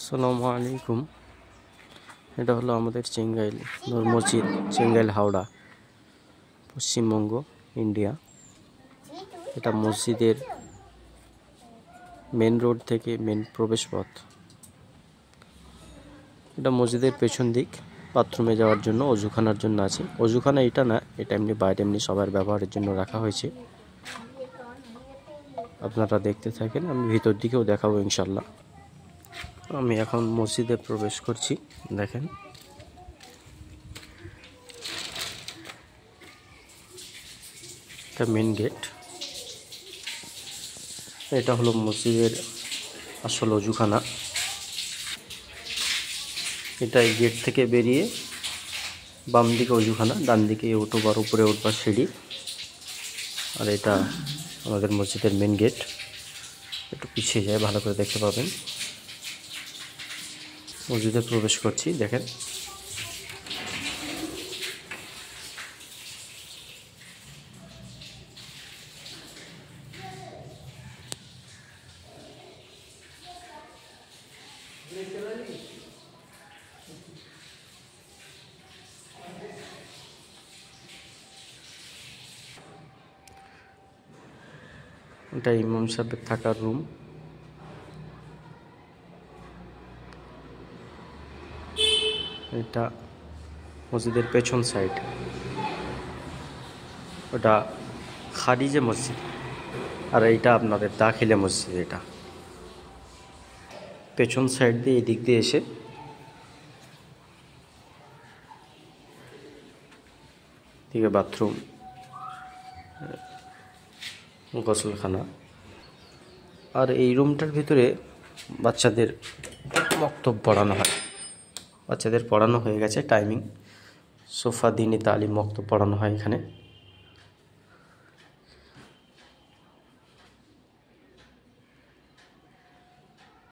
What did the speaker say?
আসসালামু আলাইকুম। এটা হলো আমাদের চেঙ্গাইল নূর মসজিদ, চেঙ্গাইল হাওড়া, পশ্চিমবঙ্গ, ইন্ডিয়া। এটা মসজিদের মেন রোড থেকে মেন প্রবেশ পথ। এটা মসজিদের পেছন দিক, বাথরুমে যাওয়ার জন্য, অজুখানার জন্য আছে। অজুখানা এটা না, এটা এমনি বাইরে এমনি সবার ব্যবহারের জন্য রাখা হয়েছে। আপনারা দেখতে থাকেন, আমি ভিতর দিকেও দেখাবো ইনশাল্লাহ। আমি এখন মসজিদে প্রবেশ করছি। দেখেন, এটা মেন গেট। এটা হলো মসজিদের আসল অজুখানা। এটা এই গেট থেকে বেরিয়ে বাম দিকে অজুখানা, ডান দিকে উঠবার উপরে উঠবার সিঁড়ি। আর এটা আমাদের মসজিদের মেন গেট। একটু পিছিয়ে যায়, ভালো করে দেখতে পাবেন। মসজিদে প্রবেশ করছি, দেখেন। এটা ইমাম সাহেবের থাকার রুম। এটা মসজিদের পেছন সাইড। ওটা খারিজে মসজিদ, আর এইটা আপনাদের দাখিলে মসজিদ। এটা পেছন সাইড দিয়ে এদিক দিয়ে এসে দিকে বাথরুম, গোসলখানা। আর এই রুমটার ভিতরে বাচ্চাদের মক্তব পড়ানো হয়। বাচ্চাদের পড়ানো হয়ে গেছে, টাইমিং। সোফা দিনী তালিম মক্তব পড়ানো হয় এখানে।